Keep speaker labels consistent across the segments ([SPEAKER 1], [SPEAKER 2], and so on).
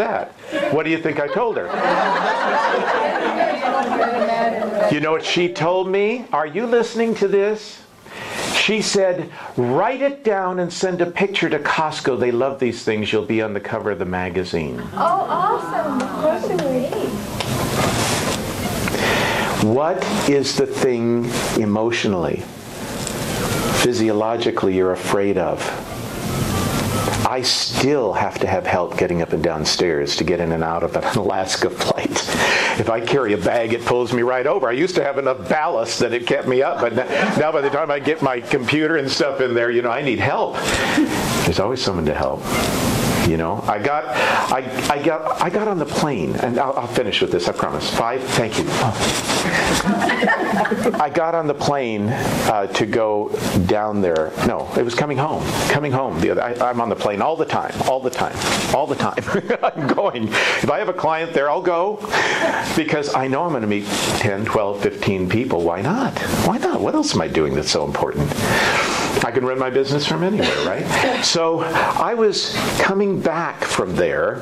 [SPEAKER 1] that? What do you think I told her? You know what she told me? Are you listening to this? She said, write it down and send a picture to Costco. They love these things. You'll be on the cover of the magazine.
[SPEAKER 2] Oh, awesome. Of course it will.
[SPEAKER 1] What is the thing emotionally, physiologically you're afraid of? I still have to have help getting up and down stairs to get in and out of an Alaska flight. If I carry a bag, it pulls me right over. I used to have enough ballast that it kept me up, but now by the time I get my computer and stuff in there, you know, I need help. There's always someone to help. You know, I got on the plane, and I'll finish with this, I promise. 5, thank you. I got on the plane to go down there. No, it was coming home. I'm on the plane all the time. I'm going. If I have a client there, I'll go because I know I'm going to meet 10, 12, 15 people. Why not? What else am I doing that's so important? I can run my business from anywhere, right? So I was coming back from there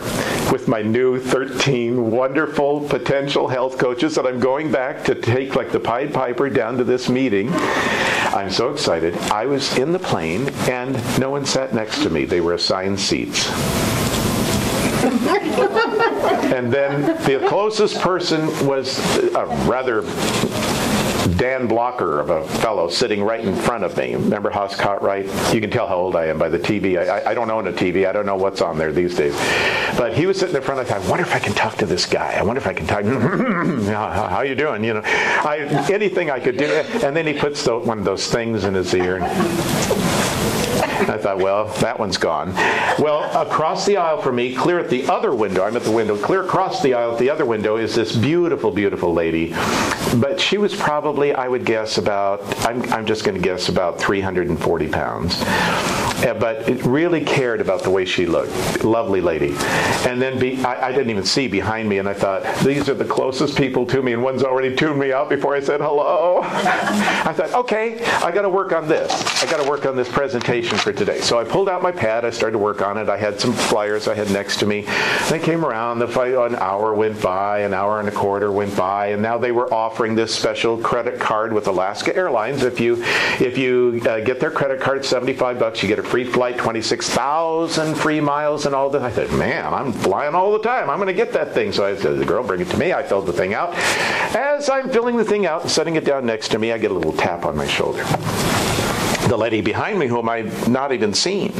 [SPEAKER 1] with my new 13 wonderful potential health coaches that I'm going back to take like the Pied Piper down to this meeting. I'm so excited. I was in the plane and no one sat next to me. They were assigned seats. And then the closest person was a rather Dan Blocker of a fellow sitting right in front of me. Remember Haas Cartwright? You can tell how old I am by the TV. I don't own a TV. I don't know what's on there these days. But he was sitting in front. I thought, I wonder if I can talk to this guy. I wonder if I can talk. How you doing? You know, anything I could do. And then he puts one of those things in his ear. I thought, well, that one's gone. Well, across the aisle from me, clear at the other window, I'm at the window, clear across the aisle at the other window is this beautiful, beautiful lady. But she was probably, I would guess about, I'm just going to guess about 340 pounds. But it really cared about the way she looked. Lovely lady. And then I didn't even see behind me, and I thought, these are the closest people to me, and one's already tuned me out before I said hello. I thought, okay, I got to work on this. I got to work on this presentation for today. So I pulled out my pad. I started to work on it. I had some flyers I had next to me. They came around. An hour went by, an hour and a quarter went by, and now they were offering this special credit card with Alaska Airlines. If you get their credit card, $75, you get a free flight, 26,000 free miles and all that. I said, man, I'm flying all the time. I'm going to get that thing. So I said, the girl, bring it to me. I filled the thing out. As I'm filling the thing out and setting it down next to me, I get a little tap on my shoulder. The lady behind me, whom I'd not even seen,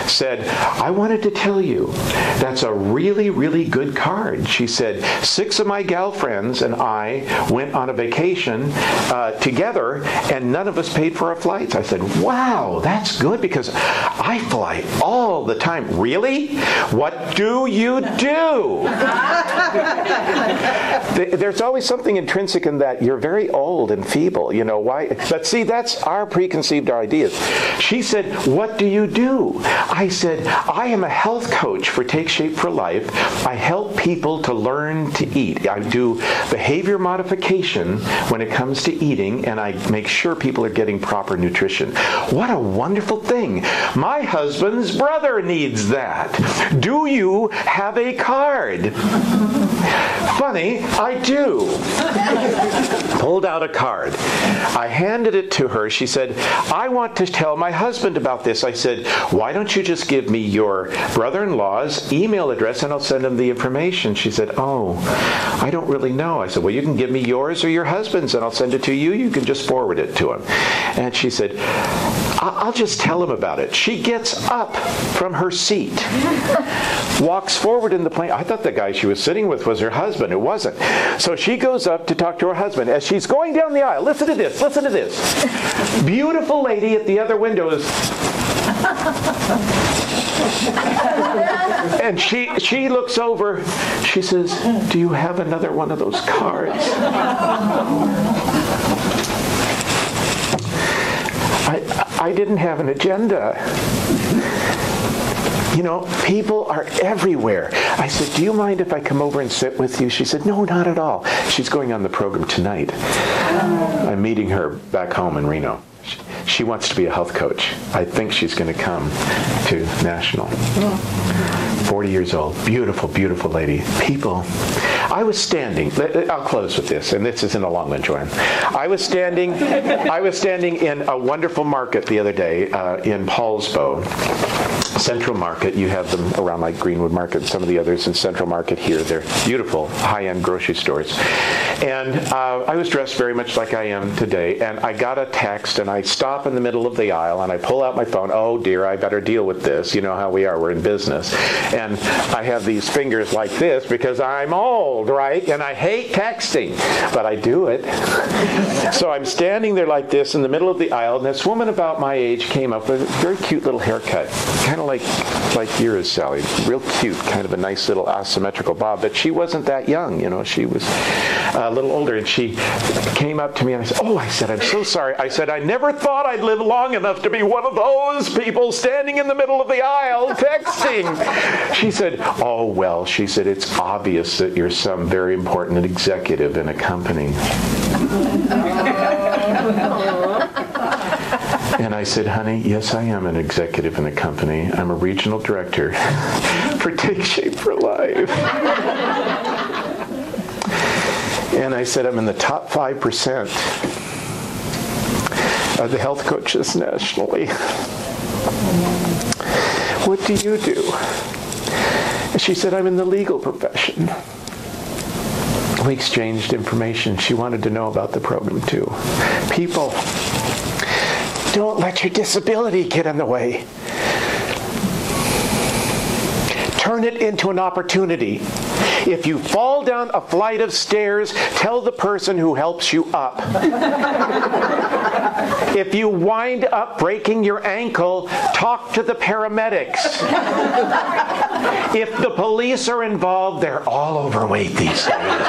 [SPEAKER 1] said, I wanted to tell you, that's a really, really good card. She said, 6 of my gal friends and I went on a vacation together, and none of us paid for our flights. I said, wow, that's good, because I fly all the time. Really? What do you do? There's always something intrinsic in that. You're very old and feeble. You know why? But see, that's our preconceived ideas. She said, what do you do? I said, I am a health coach for Take Shape for Life. I help people to learn to eat. I do behavior modification when it comes to eating, and I make sure people are getting proper nutrition. What a wonderful thing. My husband's brother needs that. Do you have a card? Funny, I do. Pulled out a card. I handed it to her. She said, I want to tell my husband about this. I said, why don't you just give me your brother-in-law's email address and I'll send him the information. She said, oh, I don't really know. I said, well, you can give me yours or your husband's and I'll send it to you. You can just forward it to him. And she said, I'll just tell him about it. She gets up from her seat, walks forward in the plane. I thought the guy she was sitting with was her husband. It wasn't. So she goes up to talk to her husband. As she's going down the aisle, listen to this, listen to this. Beautiful lady at the other window is... And she looks over. She says, do you have another one of those cards? I didn't have an agenda. You know, people are everywhere. I said, do you mind if I come over and sit with you? She said, no, not at all. She's going on the program tonight. I'm meeting her back home in Reno. She wants to be a health coach. I think she's going to come to National. 40 years old. Beautiful, beautiful lady. People. I was standing. I'll close with this, and this isn't a long one, Joanne. I was standing in a wonderful market the other day in Paulsbo. Central Market. You have them around like Greenwood Market and some of the others in Central Market here. They're beautiful, high-end grocery stores. And I was dressed very much like I am today, and I got a text, and I stop in the middle of the aisle, and I pull out my phone. Oh, dear, I better deal with this. You know how we are. We're in business. And I have these fingers like this because I'm old, right? And I hate texting, but I do it. So I'm standing there like this in the middle of the aisle, and this woman about my age came up with a very cute little haircut, kind of like yours, Sally. Real cute, kind of a nice little asymmetrical bob. But she wasn't that young, you know. She was a little older, and she came up to me, and I said, oh, I said, I'm so sorry. I said, I never thought I'd live long enough to be one of those people standing in the middle of the aisle texting. She said, oh, well, she said, it's obvious that you're some very important executive in a company. And I said, honey, yes, I am an executive in a company. I'm a regional director for Take Shape for Life. And I said, I'm in the top 5% of the health coaches nationally. What do you do? And she said, I'm in the legal profession. We exchanged information. She wanted to know about the program too. People, don't let your disability get in the way. Turn it into an opportunity. If you fall down a flight of stairs, tell the person who helps you up. If you wind up breaking your ankle, talk to the paramedics. If the police are involved, they're all overweight these days.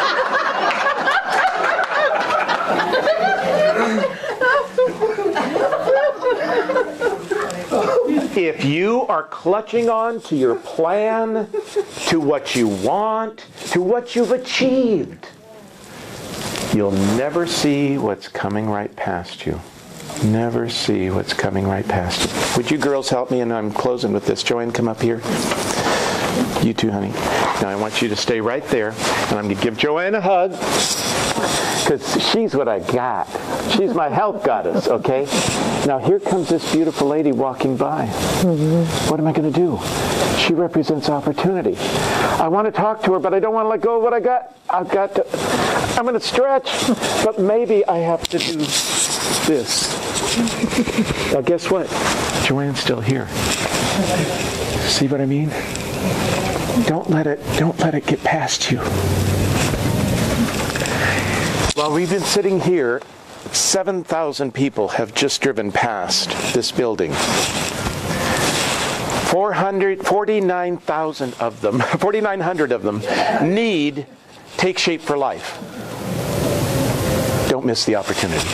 [SPEAKER 1] If you are clutching on to your plan, to what you want, to what you've achieved, you'll never see what's coming right past you. Never see what's coming right past you. Would you girls help me? And I'm closing with this. Joanne, come up here. You too, honey. Now I want you to stay right there, and I'm going to give Joanne a hug, because she's what I got. She's my health goddess, okay? Now here comes this beautiful lady walking by. What am I going to do? She represents opportunity. I want to talk to her, but I don't want to let go of what I got. I'm going to stretch, but maybe I have to do this. Now guess what? Joanne's still here. See what I mean? Don't let it get past you. While we've been sitting here, 7,000 people have just driven past this building. 49,000 of them, 4,900 of them need Take Shape for Life. Don't miss the opportunity.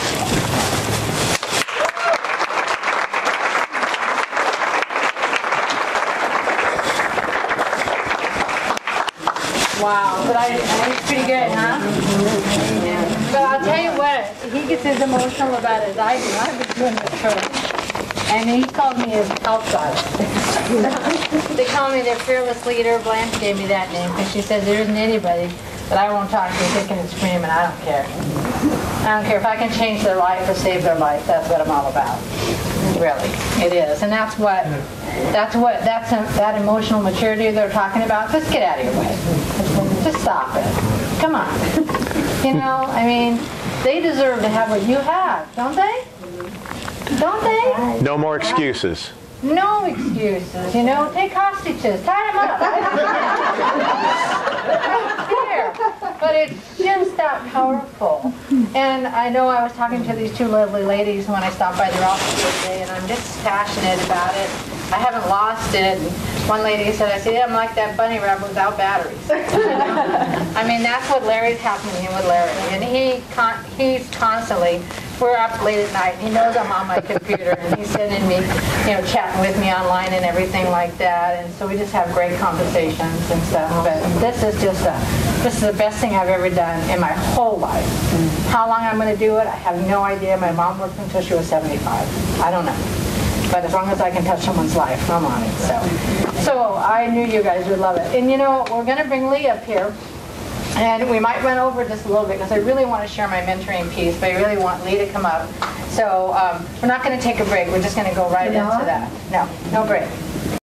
[SPEAKER 3] Wow, but it's pretty good, huh? Yeah. But I'll tell you what, he gets as emotional about it as I do. I've been doing the church, and he called me his health goddess. They call me their fearless leader. Blanche gave me that name because she said there isn't anybody that I won't talk to kicking and screaming. I don't care. I don't care if I can change their life or save their life. That's what I'm all about. Really, it is, and that emotional maturity they're talking about. Just get out of your way. Just stop it. Come on. You know, I mean, they deserve to have what you have, don't they? Don't they?
[SPEAKER 1] No more excuses.
[SPEAKER 3] No excuses. You know, take hostages, tie them up. I don't care. But it's just that powerful. And I know I was talking to these two lovely ladies when I stopped by their office today, and I'm just passionate about it. I haven't lost it. one lady said, I said, yeah, I'm like that bunny rabbit without batteries. I mean, that's what Larry's happening with Larry. And he's constantly, we're up late at night, and he knows I'm on my computer, and he's sending me, chatting with me online and everything like that. And so we just have great conversations and stuff. But this is the best thing I've ever done in my whole life. How long I'm going to do it, I have no idea. My mom worked until she was 75. I don't know. But as long as I can touch someone's life, I'm on it. So I knew you guys would love it. And we're going to bring Lee up here. And we might run over just a little bit because I really want to share my mentoring piece, but I really want Lee to come up. So we're not going to take a break. We're just going to go right into that. No break.